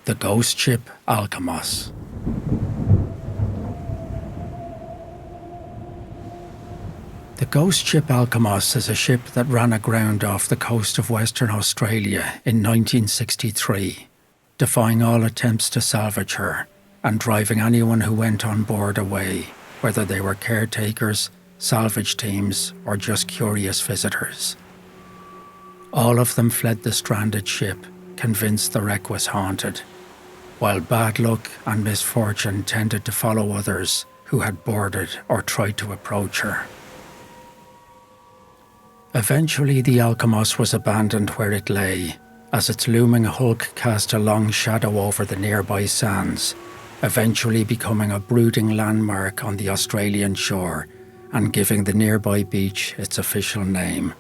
The Ghost Ship Alkimos. The Ghost Ship Alkimos is a ship that ran aground off the coast of Western Australia in 1963, defying all attempts to salvage her and driving anyone who went on board away, whether they were caretakers, salvage teams, or just curious visitors. All of them fled the stranded ship, convinced the wreck was haunted, while bad luck and misfortune tended to follow others who had boarded or tried to approach her. Eventually, the Alkimos was abandoned where it lay, as its looming hulk cast a long shadow over the nearby sands, eventually becoming a brooding landmark on the Australian shore and giving the nearby beach its official name,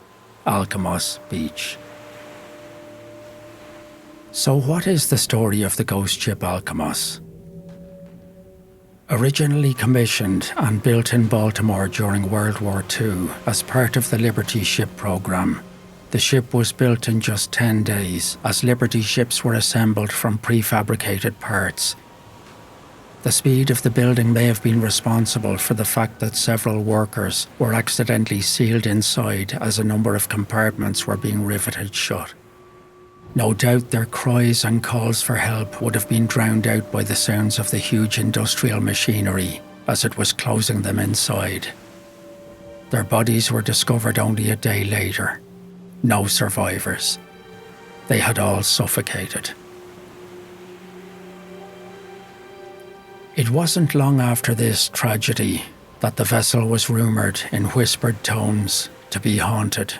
Alkimos Beach. So what is the story of the Ghost Ship Alkimos? Originally commissioned and built in Baltimore during World War II as part of the Liberty Ship program, the ship was built in just 10 days as Liberty ships were assembled from prefabricated parts. The speed of the building may have been responsible for the fact that several workers were accidentally sealed inside as a number of compartments were being riveted shut. No doubt their cries and calls for help would have been drowned out by the sounds of the huge industrial machinery as it was closing them inside. Their bodies were discovered only a day later. No survivors. They had all suffocated. It wasn't long after this tragedy that the vessel was rumoured in whispered tones to be haunted.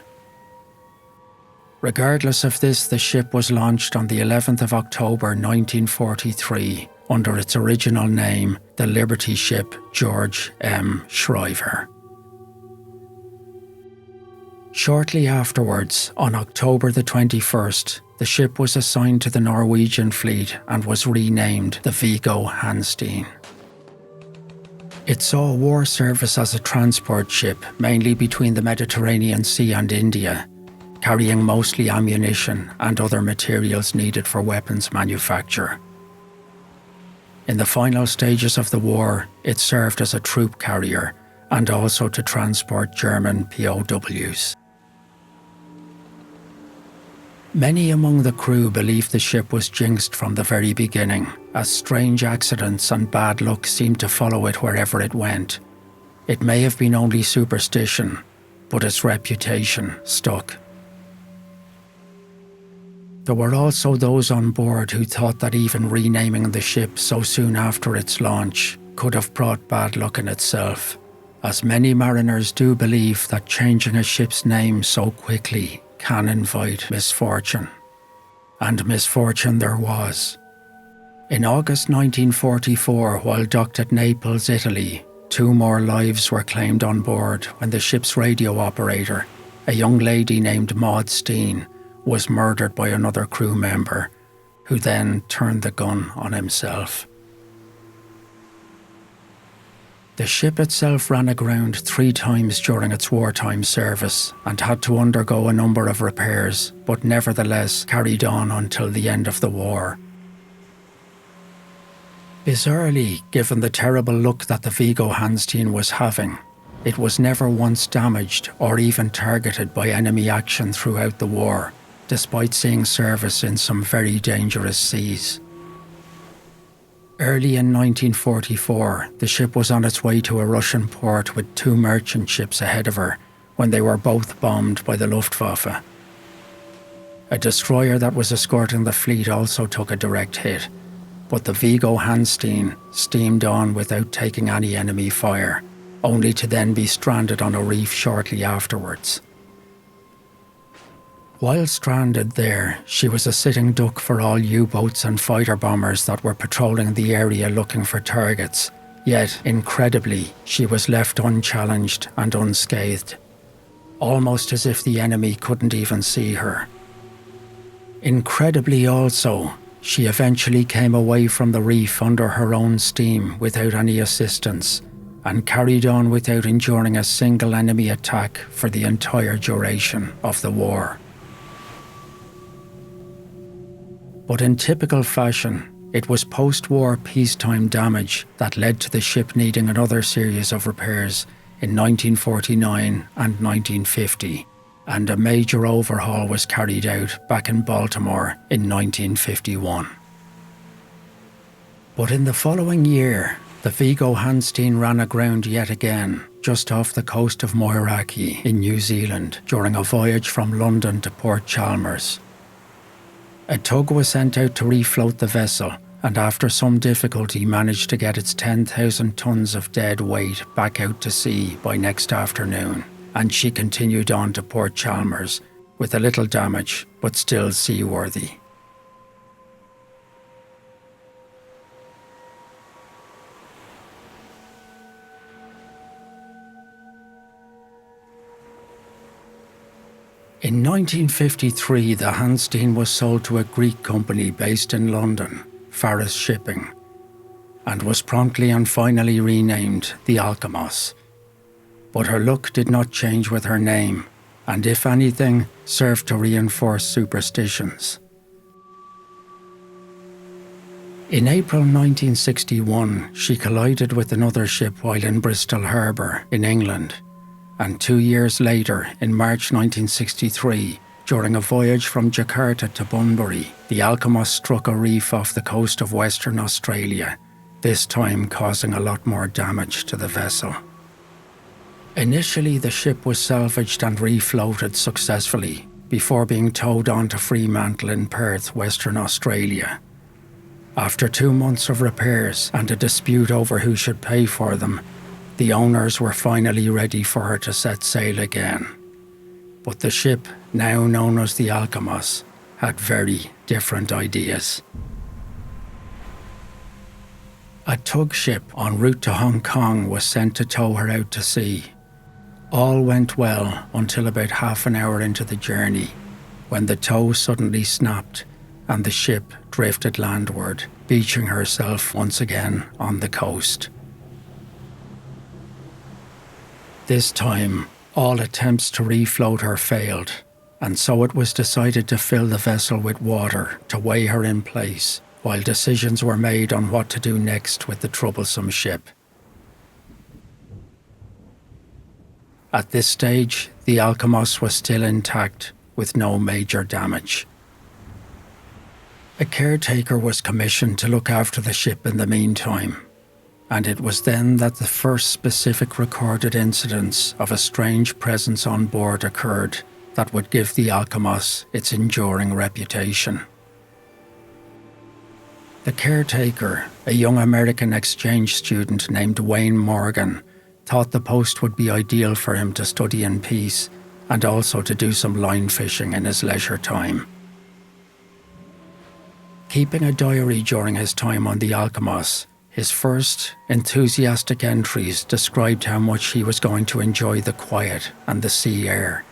Regardless of this, the ship was launched on the 11th of October 1943 under its original name, the Liberty Ship George M. Shriver. Shortly afterwards, on October the 21st, the ship was assigned to the Norwegian fleet and was renamed the Viggo Hansteen. It saw war service as a transport ship, mainly between the Mediterranean Sea and India, carrying mostly ammunition and other materials needed for weapons manufacture. In the final stages of the war, it served as a troop carrier and also to transport German POWs. Many among the crew believed the ship was jinxed from the very beginning, as strange accidents and bad luck seemed to follow it wherever it went. It may have been only superstition, but its reputation stuck. There were also those on board who thought that even renaming the ship so soon after its launch could have brought bad luck in itself, as many mariners do believe that changing a ship's name so quickly can invite misfortune. And misfortune there was. In August 1944, while docked at Naples, Italy, 2 more lives were claimed on board when the ship's radio operator, a young lady named Maud Steen, was murdered by another crew member, who then turned the gun on himself. The ship itself ran aground 3 times during its wartime service and had to undergo a number of repairs, but nevertheless carried on until the end of the war. Bizarrely, given the terrible luck that the Viggo Hansteen was having, it was never once damaged or even targeted by enemy action throughout the war, despite seeing service in some very dangerous seas. Early in 1944, the ship was on its way to a Russian port with 2 merchant ships ahead of her when they were both bombed by the Luftwaffe. A destroyer that was escorting the fleet also took a direct hit, but the Viggo Hansteen steamed on without taking any enemy fire, only to then be stranded on a reef shortly afterwards. While stranded there, she was a sitting duck for all U-boats and fighter bombers that were patrolling the area looking for targets, yet, incredibly, she was left unchallenged and unscathed, almost as if the enemy couldn't even see her. Incredibly also, she eventually came away from the reef under her own steam without any assistance, and carried on without enduring a single enemy attack for the entire duration of the war. But in typical fashion, it was post-war peacetime damage that led to the ship needing another series of repairs in 1949 and 1950, and a major overhaul was carried out back in Baltimore in 1951. But in the following year, the Vigo Hansteen ran aground yet again, just off the coast of Moiraki in New Zealand during a voyage from London to Port Chalmers. A tug was sent out to refloat the vessel, and after some difficulty managed to get its 10,000 tons of dead weight back out to sea by next afternoon, and she continued on to Port Chalmers with a little damage but still seaworthy. In 1953, the Hansteen was sold to a Greek company based in London, Faris Shipping, and was promptly and finally renamed the Alkimos. But her look did not change with her name, and if anything, served to reinforce superstitions. In April 1961, she collided with another ship while in Bristol Harbour in England, and 2 years later, in March 1963, during a voyage from Jakarta to Bunbury, the Alkimos struck a reef off the coast of Western Australia, this time causing a lot more damage to the vessel. Initially, the ship was salvaged and refloated successfully before being towed on to Fremantle in Perth, Western Australia. After 2 months of repairs and a dispute over who should pay for them, the owners were finally ready for her to set sail again. But the ship, now known as the Alkimos, had very different ideas. A tug ship en route to Hong Kong was sent to tow her out to sea. All went well until about half an hour into the journey, when the tow suddenly snapped and the ship drifted landward, beaching herself once again on the coast. This time, all attempts to refloat her failed, and so it was decided to fill the vessel with water to weigh her in place, while decisions were made on what to do next with the troublesome ship. At this stage, the Alkimos was still intact, with no major damage. A caretaker was commissioned to look after the ship in the meantime, and it was then that the first specific recorded incidents of a strange presence on board occurred that would give the Alkimos its enduring reputation. The caretaker, a young American exchange student named Wayne Morgan, thought the post would be ideal for him to study in peace and also to do some line fishing in his leisure time. Keeping a diary during his time on the Alkimos, his first enthusiastic entries described how much he was going to enjoy the quiet and the sea air.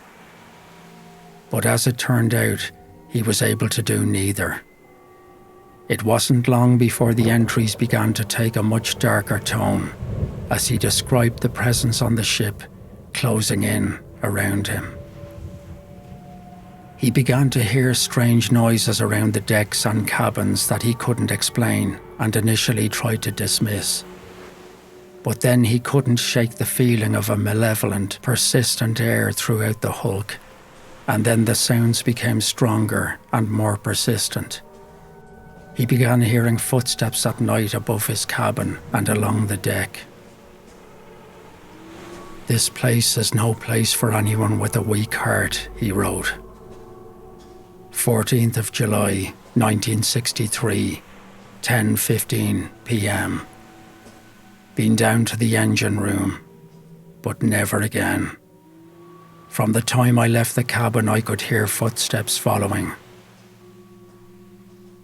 But as it turned out, he was able to do neither. It wasn't long before the entries began to take a much darker tone, as he described the presence on the ship closing in around him. He began to hear strange noises around the decks and cabins that he couldn't explain and initially tried to dismiss. But then he couldn't shake the feeling of a malevolent, persistent air throughout the hulk, and then the sounds became stronger and more persistent. He began hearing footsteps at night above his cabin and along the deck. "This place is no place for anyone with a weak heart," he wrote. 14th of July, 1963, 10:15 p.m. Been down to the engine room, but never again. From the time I left the cabin, I could hear footsteps following.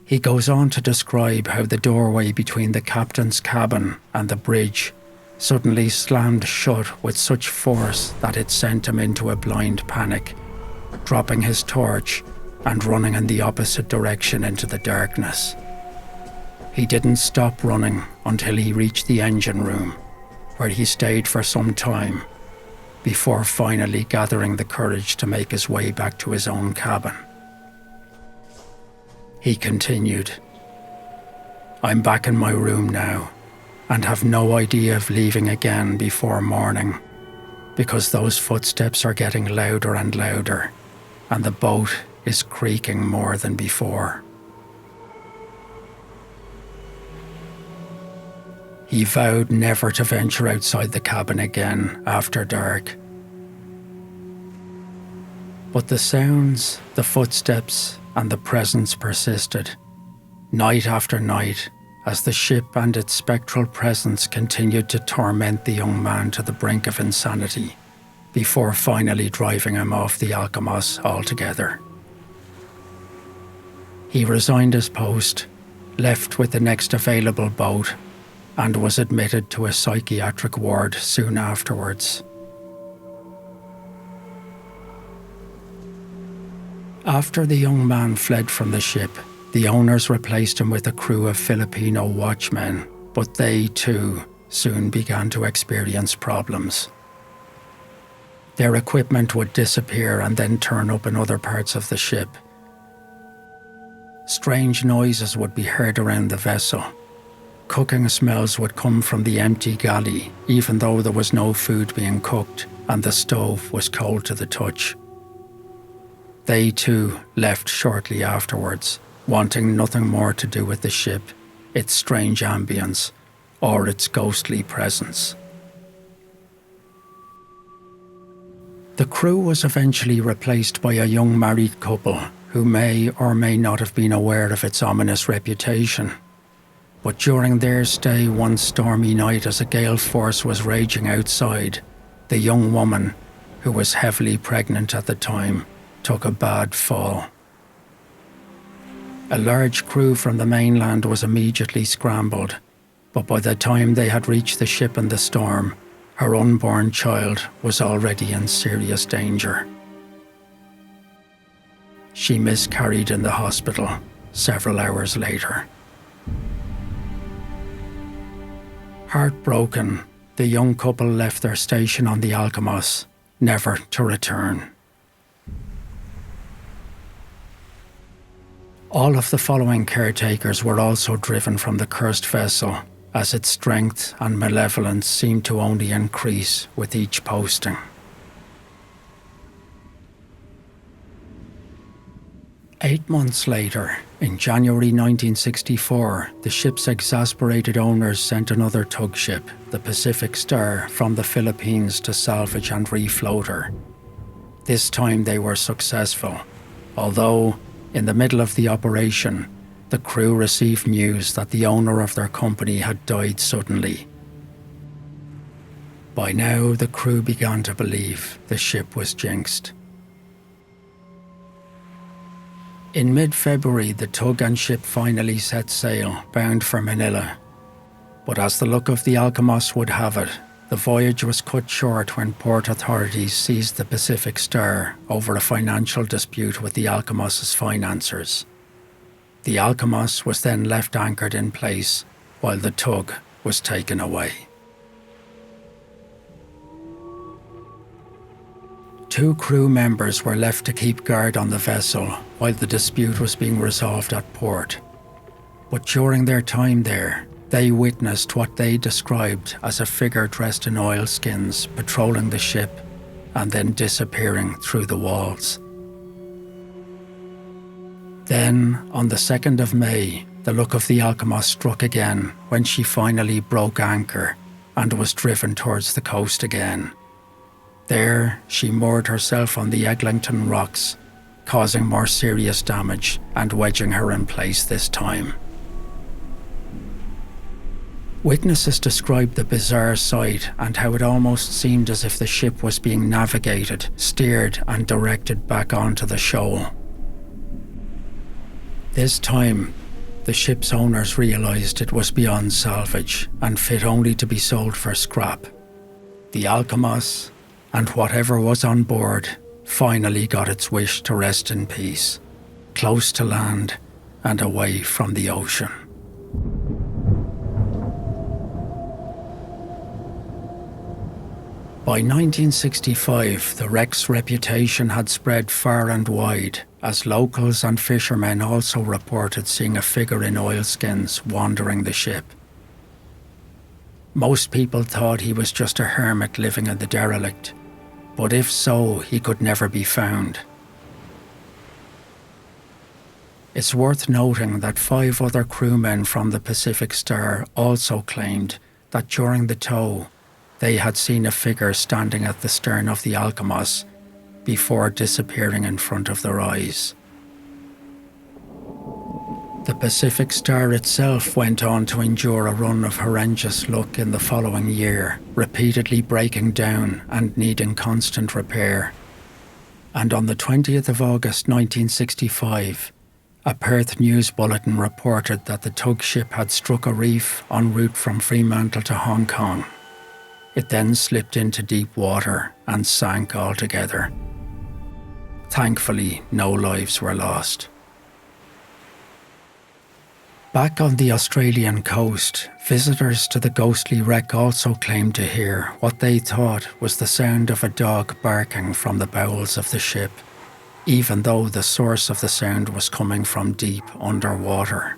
He goes on to describe how the doorway between the captain's cabin and the bridge suddenly slammed shut with such force that it sent him into a blind panic, dropping his torch and running in the opposite direction into the darkness. He didn't stop running until he reached the engine room, where he stayed for some time, before finally gathering the courage to make his way back to his own cabin. He continued, "I'm back in my room now and have no idea of leaving again before morning, because those footsteps are getting louder and louder and the boat is creaking more than before." He vowed never to venture outside the cabin again after dark. But the sounds, the footsteps, and the presence persisted, night after night, as the ship and its spectral presence continued to torment the young man to the brink of insanity, before finally driving him off the Alkimos altogether. He resigned his post, left with the next available boat, and was admitted to a psychiatric ward soon afterwards. After the young man fled from the ship, the owners replaced him with a crew of Filipino watchmen, but they too soon began to experience problems. Their equipment would disappear and then turn up in other parts of the ship. Strange noises would be heard around the vessel. Cooking smells would come from the empty galley, even though there was no food being cooked and the stove was cold to the touch. They too left shortly afterwards, wanting nothing more to do with the ship, its strange ambience, or its ghostly presence. The crew was eventually replaced by a young married couple who may or may not have been aware of its ominous reputation. But during their stay one stormy night as a gale force was raging outside, the young woman, who was heavily pregnant at the time, took a bad fall. A large crew from the mainland was immediately scrambled, but by the time they had reached the ship in the storm, her unborn child was already in serious danger. She miscarried in the hospital several hours later. Heartbroken, the young couple left their station on the Alkimos, never to return. All of the following caretakers were also driven from the cursed vessel, as its strength and malevolence seemed to only increase with each posting. 8 months later, in January 1964, the ship's exasperated owners sent another tug ship, the Pacific Star, from the Philippines to salvage and refloat her. This time they were successful, although, in the middle of the operation, the crew received news that the owner of their company had died suddenly. By now, the crew began to believe the ship was jinxed. In mid-February, the tug and ship finally set sail, bound for Manila. But as the luck of the Alkimos would have it, the voyage was cut short when port authorities seized the Pacific Star over a financial dispute with the Alkimos' financiers. The Alkimos was then left anchored in place, while the tug was taken away. 2 crew members were left to keep guard on the vessel while the dispute was being resolved at port. But during their time there, they witnessed what they described as a figure dressed in oilskins patrolling the ship and then disappearing through the walls. Then, on the 2nd of May, the luck of the Alkimos struck again when she finally broke anchor and was driven towards the coast again. There, she moored herself on the Eglinton rocks, causing more serious damage and wedging her in place this time. Witnesses described the bizarre sight and how it almost seemed as if the ship was being navigated, steered and directed back onto the shoal. This time, the ship's owners realised it was beyond salvage and fit only to be sold for scrap. The Alkimos, and whatever was on board, finally got its wish to rest in peace, close to land and away from the ocean. By 1965, the wreck's reputation had spread far and wide, as locals and fishermen also reported seeing a figure in oilskins wandering the ship. Most people thought he was just a hermit living in the derelict, but if so, he could never be found. It's worth noting that 5 other crewmen from the Pacific Star also claimed that during the tow, they had seen a figure standing at the stern of the Alkimos before disappearing in front of their eyes. The Pacific Star itself went on to endure a run of horrendous luck in the following year, repeatedly breaking down and needing constant repair. And on the 20th of August 1965, a Perth news bulletin reported that the tug ship had struck a reef en route from Fremantle to Hong Kong. It then slipped into deep water and sank altogether. Thankfully, no lives were lost. Back on the Australian coast, visitors to the ghostly wreck also claimed to hear what they thought was the sound of a dog barking from the bowels of the ship, even though the source of the sound was coming from deep underwater.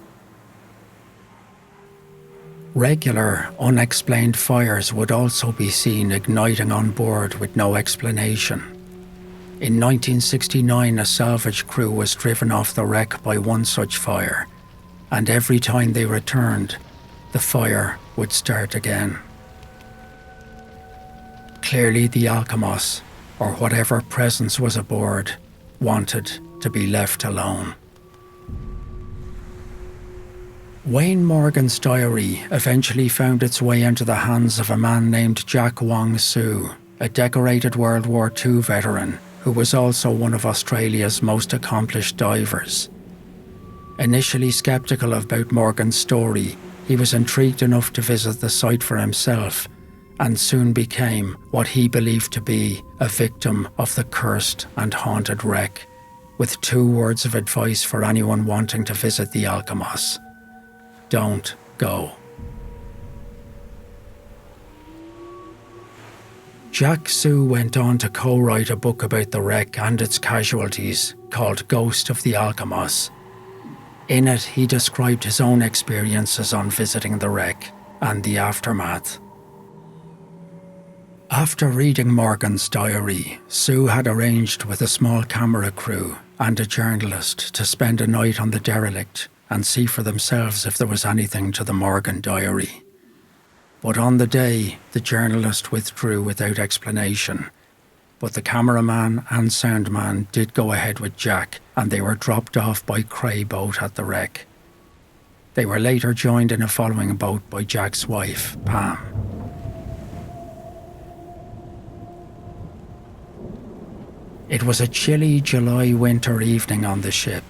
Regular, unexplained fires would also be seen igniting on board with no explanation. In 1969, a salvage crew was driven off the wreck by one such fire, and every time they returned, the fire would start again. Clearly the Alkimos, or whatever presence was aboard, wanted to be left alone. Wayne Morgan's diary eventually found its way into the hands of a man named Jack Wong Soo, a decorated World War II veteran who was also one of Australia's most accomplished divers. Initially sceptical about Morgan's story, he was intrigued enough to visit the site for himself and soon became what he believed to be a victim of the cursed and haunted wreck, with 2 words of advice for anyone wanting to visit the Alkimos: don't go. Jack Soo went on to co-write a book about the wreck and its casualties called Ghost of the Alkimos. In it, he described his own experiences on visiting the wreck and the aftermath. After reading Morgan's diary, Soo had arranged with a small camera crew and a journalist to spend a night on the derelict and see for themselves if there was anything to the Morgan diary. But on the day, the journalist withdrew without explanation, but the cameraman and soundman did go ahead with Jack, and they were dropped off by Cray boat at the wreck. They were later joined in a following boat by Jack's wife, Pam. It was a chilly July winter evening on the ship.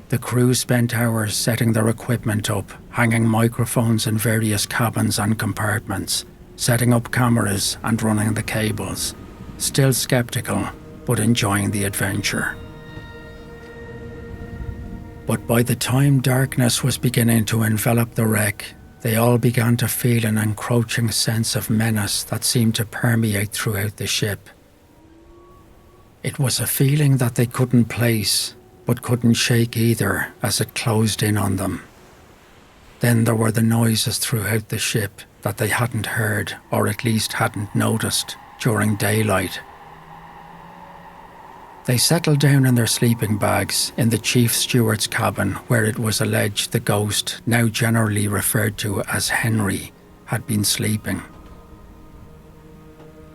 The crew spent hours setting their equipment up, hanging microphones in various cabins and compartments, setting up cameras and running the cables. Still skeptical, but enjoying the adventure. But by the time darkness was beginning to envelop the wreck, they all began to feel an encroaching sense of menace that seemed to permeate throughout the ship. It was a feeling that they couldn't place, but couldn't shake either as it closed in on them. Then there were the noises throughout the ship that they hadn't heard, or at least hadn't noticed, during daylight. They settled down in their sleeping bags in the chief steward's cabin, where it was alleged the ghost, now generally referred to as Henry, had been sleeping.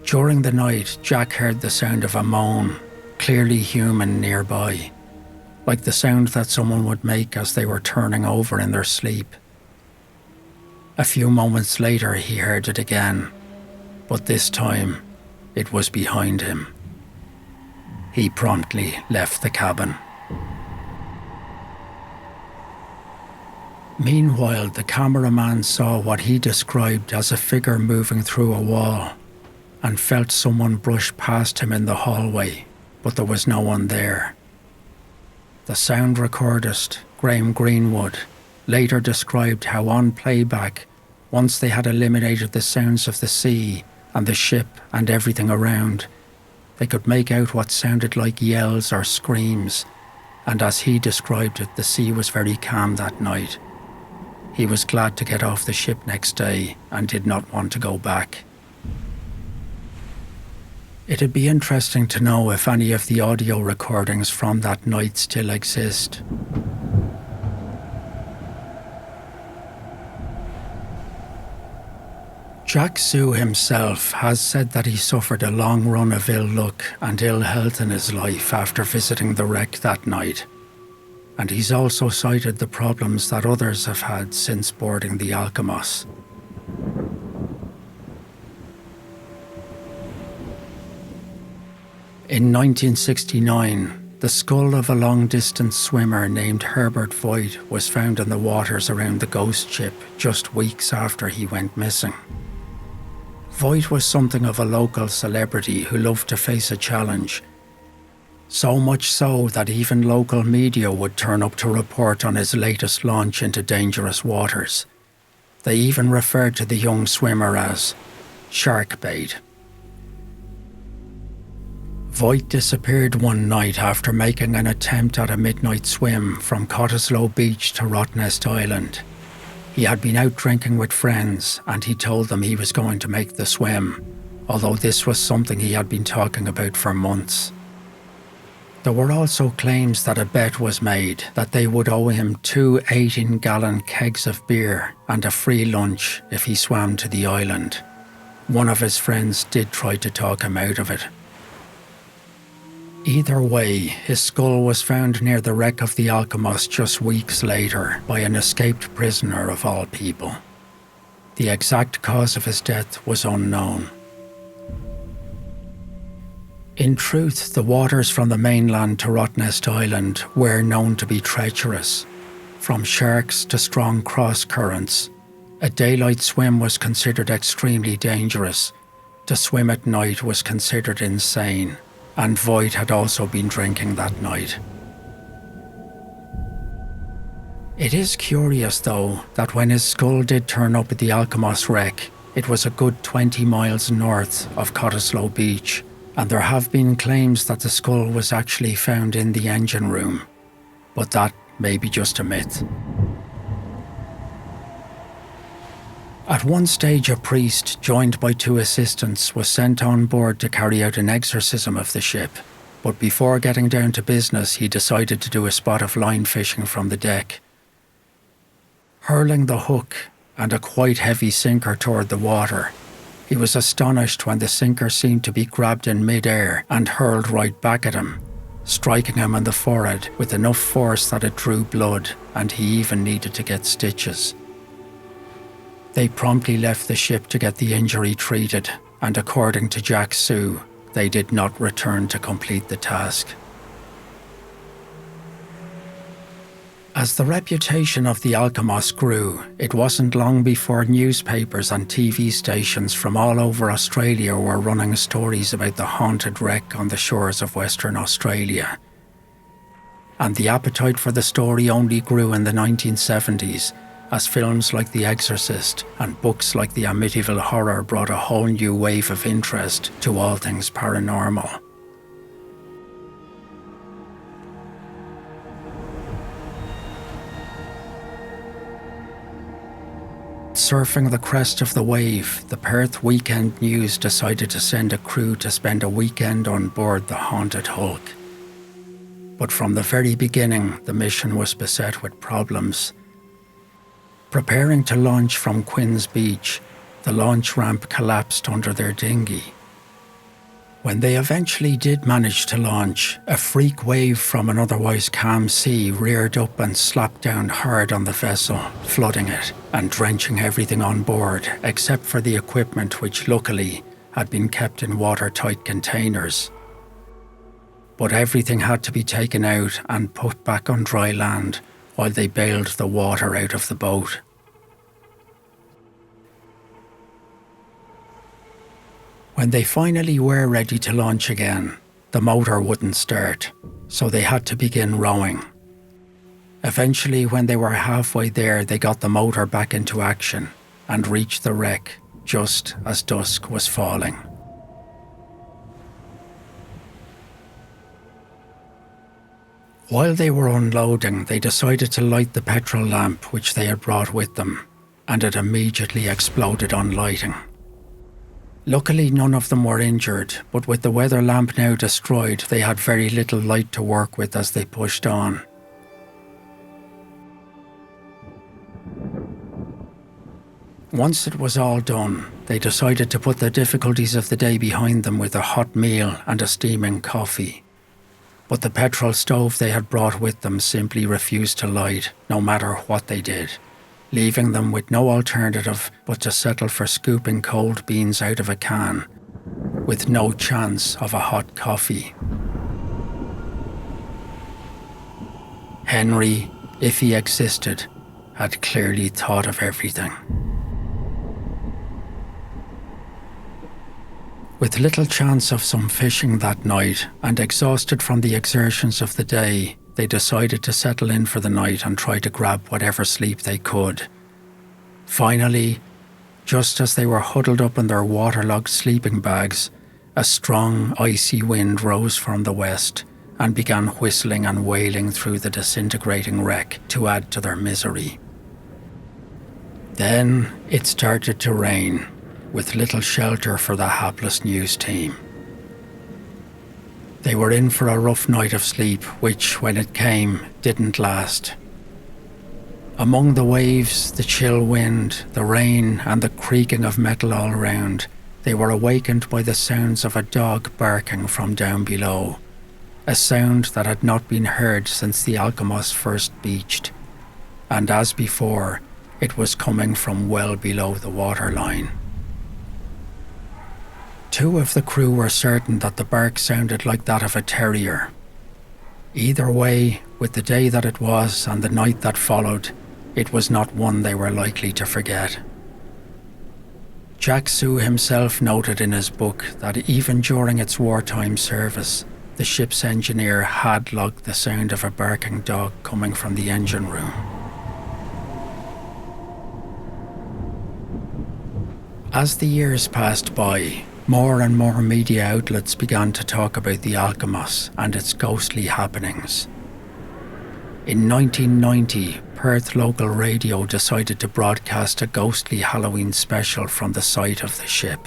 During the night, Jack heard the sound of a moan, clearly human, nearby, like the sound that someone would make as they were turning over in their sleep. A few moments later he heard it again, but this time it was behind him. He promptly left the cabin. Meanwhile, the cameraman saw what he described as a figure moving through a wall and felt someone brush past him in the hallway, but there was no one there. The sound recordist, Graham Greenwood, later described how on playback, once they had eliminated the sounds of the sea and the ship and everything around. They could make out what sounded like yells or screams, and as he described it, the sea was very calm that night. He was glad to get off the ship next day and did not want to go back. It'd be interesting to know if any of the audio recordings from that night still exist. Jack Sue himself has said that he suffered a long run of ill luck and ill health in his life after visiting the wreck that night. And he's also cited the problems that others have had since boarding the Alkimos. In 1969, the skull of a long-distance swimmer named Herbert Voigt was found in the waters around the Ghost Ship just weeks after he went missing. Voigt was something of a local celebrity who loved to face a challenge, so much so that even local media would turn up to report on his latest launch into dangerous waters. They even referred to the young swimmer as shark bait. Voigt disappeared one night after making an attempt at a midnight swim from Cottesloe Beach to Rottnest Island. He had been out drinking with friends and he told them he was going to make the swim, although this was something he had been talking about for months. There were also claims that a bet was made that they would owe him 2 18-gallon kegs of beer and a free lunch if he swam to the island. One of his friends did try to talk him out of it. Either way, his skull was found near the wreck of the Alkimos just weeks later by an escaped prisoner of all people. The exact cause of his death was unknown. In truth, the waters from the mainland to Rottnest Island were known to be treacherous. From sharks to strong cross currents, a daylight swim was considered extremely dangerous. To swim at night was considered insane. And Voigt had also been drinking that night. It is curious though that when his skull did turn up at the Alkimos wreck, it was a good 20 miles north of Cottesloe Beach, and there have been claims that the skull was actually found in the engine room, but that may be just a myth. At one stage, a priest, joined by 2 assistants, was sent on board to carry out an exorcism of the ship, but before getting down to business, he decided to do a spot of line fishing from the deck. Hurling the hook and a quite heavy sinker toward the water, he was astonished when the sinker seemed to be grabbed in mid-air and hurled right back at him, striking him on the forehead with enough force that it drew blood, and he even needed to get stitches. They promptly left the ship to get the injury treated, and according to Jack Sue, they did not return to complete the task. As the reputation of the Alkimos grew, it wasn't long before newspapers and TV stations from all over Australia were running stories about the haunted wreck on the shores of Western Australia. And the appetite for the story only grew in the 1970s, as films like The Exorcist and books like the Amityville Horror brought a whole new wave of interest to all things paranormal. Surfing the crest of the wave, the Perth Weekend News decided to send a crew to spend a weekend on board the haunted hulk. But from the very beginning, the mission was beset with problems. Preparing to launch from Quinns Beach, the launch ramp collapsed under their dinghy. When they eventually did manage to launch, a freak wave from an otherwise calm sea reared up and slapped down hard on the vessel, flooding it and drenching everything on board except for the equipment, which luckily had been kept in watertight containers. But everything had to be taken out and put back on dry land while they bailed the water out of the boat. When they finally were ready to launch again, the motor wouldn't start, so they had to begin rowing. Eventually, when they were halfway there, they got the motor back into action and reached the wreck, just as dusk was falling. While they were unloading, they decided to light the petrol lamp which they had brought with them, and it immediately exploded on lighting. Luckily, none of them were injured, but with the weather lamp now destroyed, they had very little light to work with as they pushed on. Once it was all done, they decided to put the difficulties of the day behind them with a hot meal and a steaming coffee. But the petrol stove they had brought with them simply refused to light, no matter what they did, leaving them with no alternative but to settle for scooping cold beans out of a can, with no chance of a hot coffee. Henry, if he existed, had clearly thought of everything. With little chance of some fishing that night, and exhausted from the exertions of the day, they decided to settle in for the night and try to grab whatever sleep they could. Finally, just as they were huddled up in their waterlogged sleeping bags, a strong, icy wind rose from the west and began whistling and wailing through the disintegrating wreck to add to their misery. Then it started to rain, with little shelter for the hapless news team. They were in for a rough night of sleep, which, when it came, didn't last. Among the waves, the chill wind, the rain, and the creaking of metal all around, they were awakened by the sounds of a dog barking from down below, a sound that had not been heard since the Alkimos first beached, and as before, it was coming from well below the waterline. Two of the crew were certain that the bark sounded like that of a terrier. Either way, with the day that it was and the night that followed, it was not one they were likely to forget. Jack Sue himself noted in his book that even during its wartime service, the ship's engineer had logged the sound of a barking dog coming from the engine room. As the years passed by, more and more media outlets began to talk about the Alkimos and its ghostly happenings. In 1990, Perth local radio decided to broadcast a ghostly Halloween special from the site of the ship.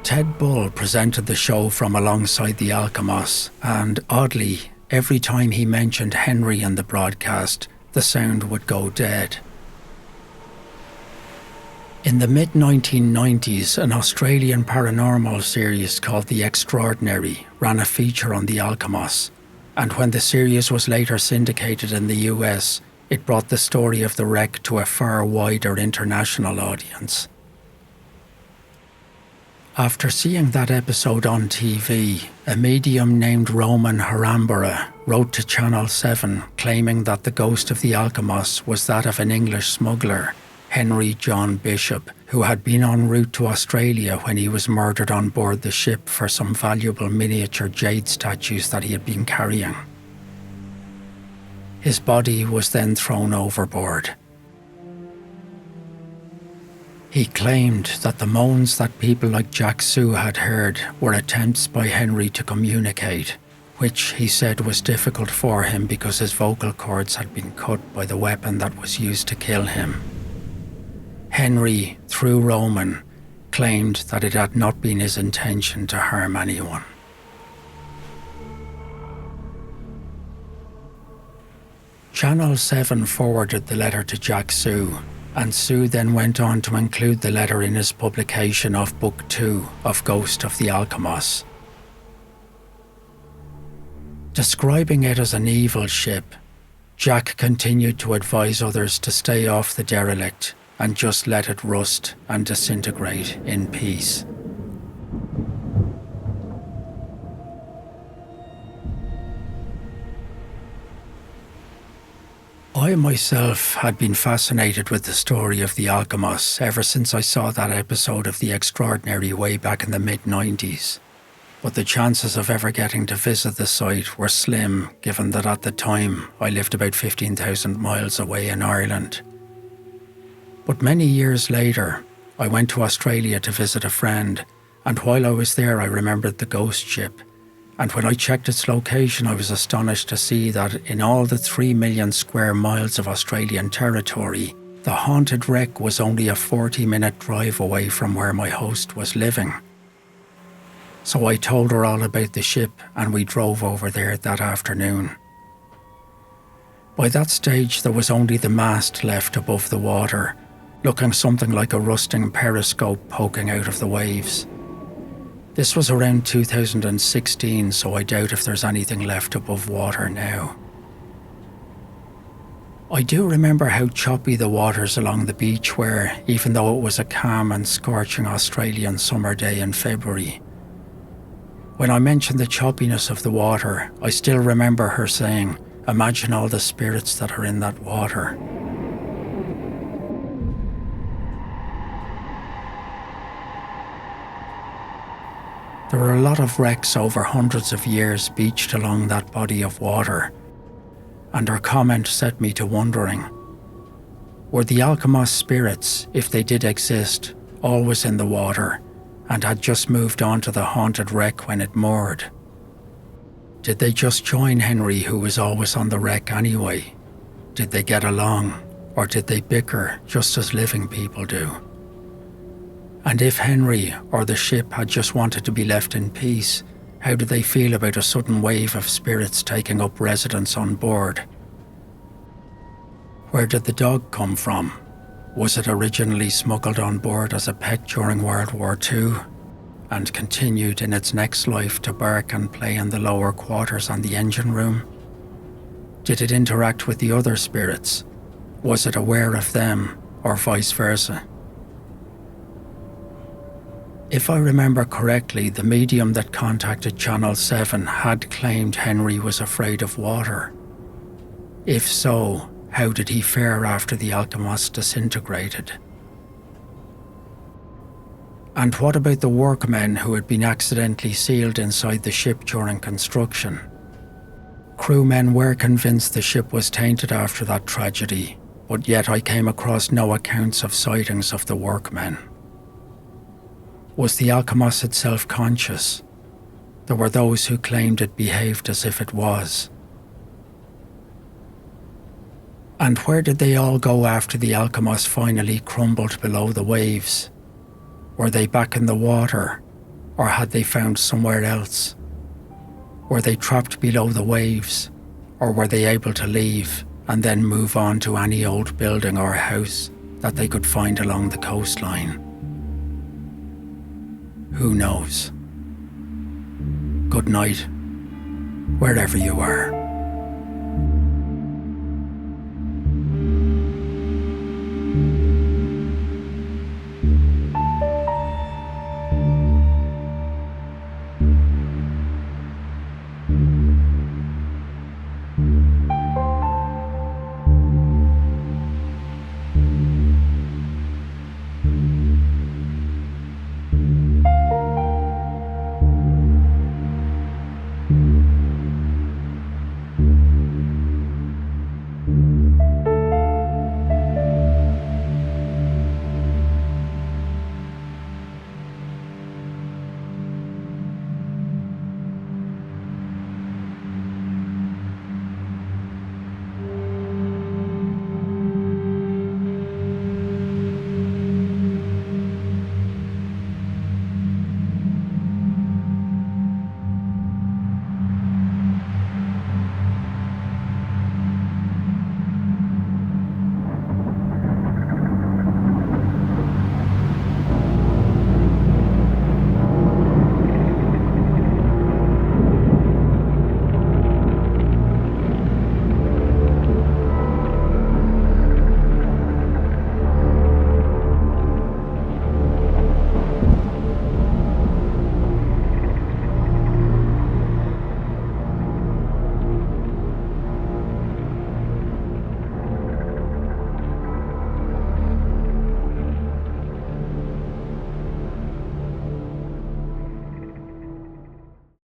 Ted Bull presented the show from alongside the Alkimos, and oddly, every time he mentioned Henry in the broadcast, the sound would go dead. In the mid-1990s, an Australian paranormal series called The Extraordinary ran a feature on the Alkimos, and when the series was later syndicated in the US, it brought the story of the wreck to a far wider international audience. After seeing that episode on TV, a medium named Roman Harambara wrote to Channel 7 claiming that the ghost of the Alkimos was that of an English smuggler, Henry John Bishop, who had been en route to Australia when he was murdered on board the ship for some valuable miniature jade statues that he had been carrying. His body was then thrown overboard. He claimed that the moans that people like Jack Sue had heard were attempts by Henry to communicate, which he said was difficult for him because his vocal cords had been cut by the weapon that was used to kill him. Henry, through Roman, claimed that it had not been his intention to harm anyone. Channel 7 forwarded the letter to Jack Sue, and Sue then went on to include the letter in his publication of Book 2 of Ghost of the Alkimos. Describing it as an evil ship, Jack continued to advise others to stay off the derelict and just let it rust and disintegrate in peace. I myself had been fascinated with the story of the Alkimos ever since I saw that episode of The Extraordinary way back in the mid-90s, but the chances of ever getting to visit the site were slim given that at the time I lived about 15,000 miles away in Ireland. But many years later, I went to Australia to visit a friend, and while I was there I remembered the Ghost Ship. And when I checked its location, I was astonished to see that in all the 3 million square miles of Australian territory, the haunted wreck was only a 40-minute drive away from where my host was living. So I told her all about the ship and we drove over there that afternoon. By that stage there was only the mast left above the water, looking something like a rusting periscope poking out of the waves. This was around 2016, so I doubt if there's anything left above water now. I do remember how choppy the waters along the beach were, even though it was a calm and scorching Australian summer day in February. When I mentioned the choppiness of the water, I still remember her saying, "Imagine all the spirits that are in that water." There are a lot of wrecks over hundreds of years beached along that body of water, and her comment set me to wondering, were the Alkimos spirits, if they did exist, always in the water and had just moved on to the haunted wreck when it moored? Did they just join Henry, who was always on the wreck anyway? Did they get along, or did they bicker just as living people do? And if Henry or the ship had just wanted to be left in peace, how did they feel about a sudden wave of spirits taking up residence on board? Where did the dog come from? Was it originally smuggled on board as a pet during World War II and continued in its next life to bark and play in the lower quarters on the engine room? Did it interact with the other spirits? Was it aware of them, or vice versa? If I remember correctly, the medium that contacted Channel 7 had claimed Henry was afraid of water. If so, how did he fare after the Alkimos disintegrated? And what about the workmen who had been accidentally sealed inside the ship during construction? Crewmen were convinced the ship was tainted after that tragedy, but yet I came across no accounts of sightings of the workmen. Was the Alkimos itself conscious? There were those who claimed it behaved as if it was. And where did they all go after the Alkimos finally crumbled below the waves? Were they back in the water, or had they found somewhere else? Were they trapped below the waves, or were they able to leave and then move on to any old building or house that they could find along the coastline? Who knows? Good night, wherever you are.